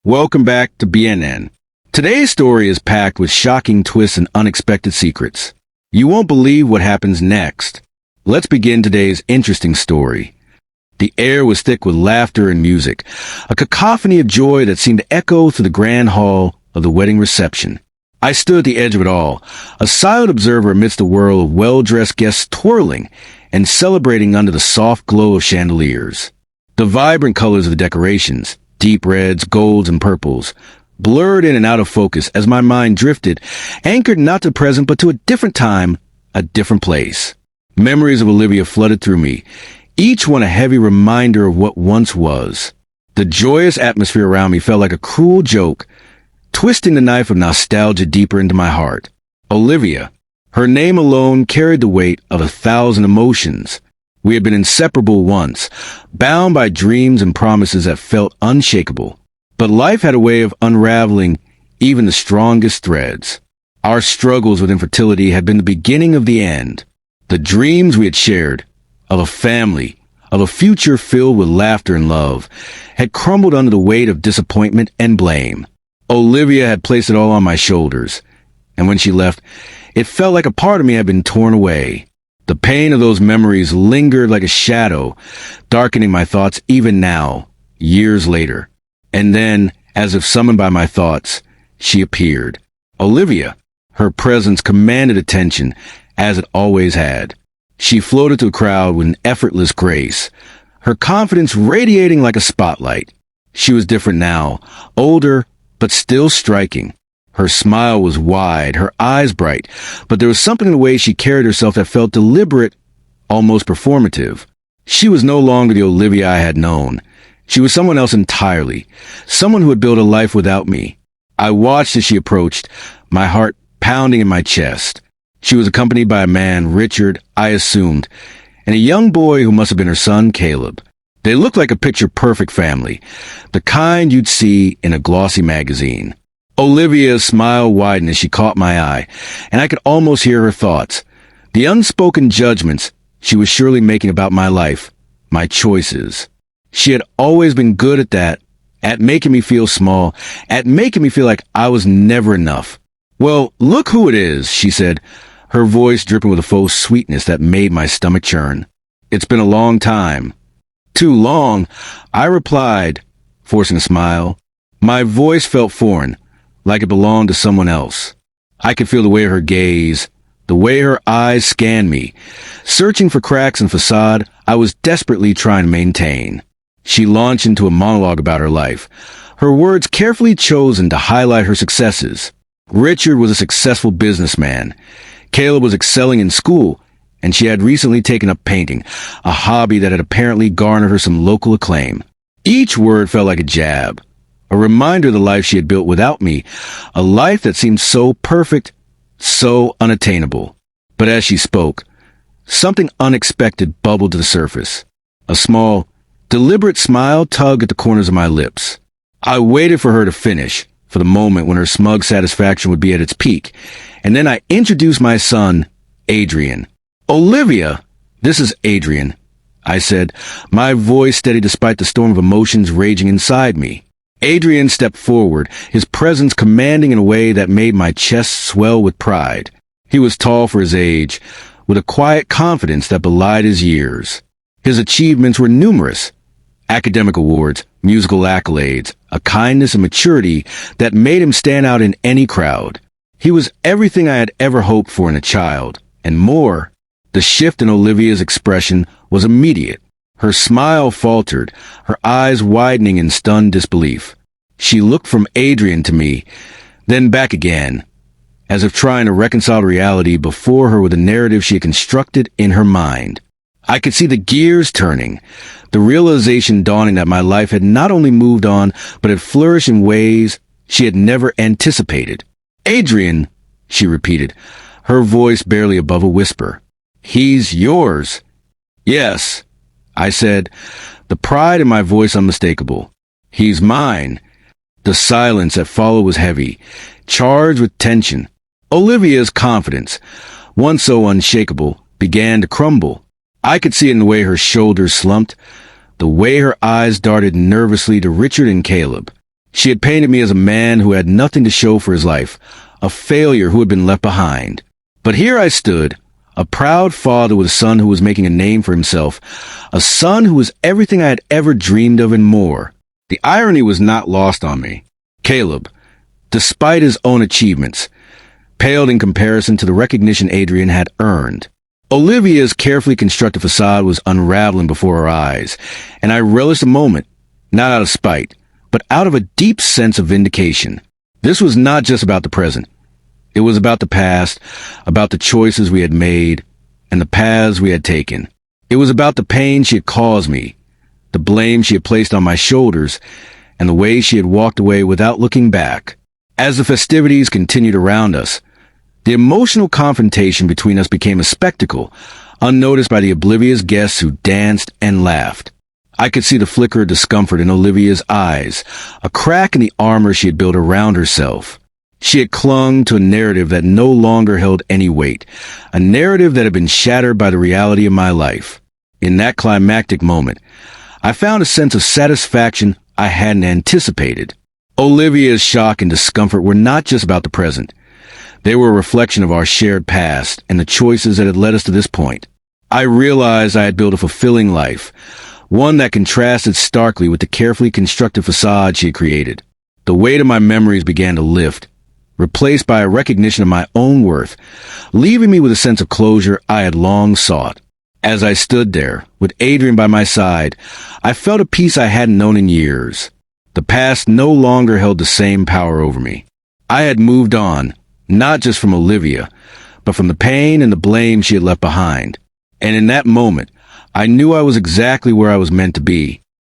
Welcome back to BNN. Today's story is packed with shocking twists and unexpected secrets. You won't believe what happens next. Let's begin today's interesting story. The air was thick with laughter and music, a cacophony of joy that seemed to echo through the grand hall of the wedding reception. I stood at the edge of it all, a silent observer amidst a whirl of well-dressed guests twirling and celebrating under the soft glow of chandeliers. The vibrant colors of the decorations, deep reds, golds, and purples, blurred in and out of focus as my mind drifted, anchored not to the present but to a different time, a different place. Memories of Olivia flooded through me, each one a heavy reminder of what once was. The joyous atmosphere around me felt like a cruel joke, twisting the knife of nostalgia deeper into my heart. Olivia. Her name alone carried the weight of 1,000 emotions. We had been inseparable once, bound by dreams and promises that felt unshakable. But life had a way of unraveling even the strongest threads. Our struggles with infertility had been the beginning of the end. The dreams we had shared, of a family, of a future filled with laughter and love, had crumbled under the weight of disappointment and blame. Olivia had placed it all on my shoulders, and when she left, it felt like a part of me had been torn away. The pain of those memories lingered like a shadow, darkening my thoughts even now, years later. And then, as if summoned by my thoughts, she appeared. Olivia. Her presence commanded attention, as it always had. She floated through the crowd with an effortless grace, her confidence radiating like a spotlight. She was different now, older, but still striking. Her smile was wide, her eyes bright, but there was something in the way she carried herself that felt deliberate, almost performative. She was no longer the Olivia I had known. She was someone else entirely, someone who had built a life without me. I watched as she approached, my heart pounding in my chest. She was accompanied by a man, Richard, I assumed, and a young boy who must have been her son, Caleb. They looked like a picture-perfect family, the kind you'd see in a glossy magazine. Olivia's smile widened as she caught my eye, and I could almost hear her thoughts. The unspoken judgments she was surely making about my life, my choices. She had always been good at that, at making me feel small, at making me feel like I was never enough. "Well, look who it is," she said, her voice dripping with a faux sweetness that made my stomach churn. "It's been a long time." "Too long," I replied, forcing a smile. My voice felt foreign, like it belonged to someone else. I could feel the way of her gaze, the way her eyes scanned me. Searching for cracks in facade I was desperately trying to maintain. She launched into a monologue about her life, her words carefully chosen to highlight her successes. Richard was a successful businessman. Caleb was excelling in school, and she had recently taken up painting, a hobby that had apparently garnered her some local acclaim. Each word felt like a jab, a reminder of the life she had built without me, a life that seemed so perfect, so unattainable. But as she spoke, something unexpected bubbled to the surface. A small, deliberate smile tugged at the corners of my lips. I waited for her to finish, for the moment when her smug satisfaction would be at its peak, and then I introduced my son, Adrian. "Olivia, this is Adrian," I said, my voice steady despite the storm of emotions raging inside me. Adrian stepped forward, his presence commanding in a way that made my chest swell with pride. He was tall for his age, with a quiet confidence that belied his years. His achievements were numerous. Academic awards, musical accolades, a kindness and maturity that made him stand out in any crowd. He was everything I had ever hoped for in a child, and more. The shift in Olivia's expression was immediate. Her smile faltered, her eyes widening in stunned disbelief. She looked from Adrian to me, then back again, as if trying to reconcile reality before her with a narrative she had constructed in her mind. I could see the gears turning, the realization dawning that my life had not only moved on, but had flourished in ways she had never anticipated. "Adrian," she repeated, her voice barely above a whisper. "He's yours." "Yes," I said, the pride in my voice unmistakable. "He's mine." The silence that followed was heavy, charged with tension. Olivia's confidence, once so unshakable, began to crumble. I could see it in the way her shoulders slumped, the way her eyes darted nervously to Richard and Caleb. She had painted me as a man who had nothing to show for his life, a failure who had been left behind. But here I stood, a proud father with a son who was making a name for himself, a son who was everything I had ever dreamed of and more. The irony was not lost on me. Caleb, despite his own achievements, paled in comparison to the recognition Adrian had earned. Olivia's carefully constructed facade was unraveling before our eyes, and I relished the moment, not out of spite, but out of a deep sense of vindication. This was not just about the present. It was about the past, about the choices we had made, and the paths we had taken. It was about the pain she had caused me, the blame she had placed on my shoulders, and the way she had walked away without looking back. As the festivities continued around us, the emotional confrontation between us became a spectacle, unnoticed by the oblivious guests who danced and laughed. I could see the flicker of discomfort in Olivia's eyes, a crack in the armor she had built around herself. She had clung to a narrative that no longer held any weight, a narrative that had been shattered by the reality of my life. In that climactic moment, I found a sense of satisfaction I hadn't anticipated. Olivia's shock and discomfort were not just about the present. They were a reflection of our shared past and the choices that had led us to this point. I realized I had built a fulfilling life, one that contrasted starkly with the carefully constructed facade she had created. The weight of my memories began to lift, replaced by a recognition of my own worth, leaving me with a sense of closure I had long sought. As I stood there, with Adrian by my side, I felt a peace I hadn't known in years. The past no longer held the same power over me. I had moved on, not just from Olivia, but from the pain and the blame she had left behind. And in that moment, I knew I was exactly where I was meant to be,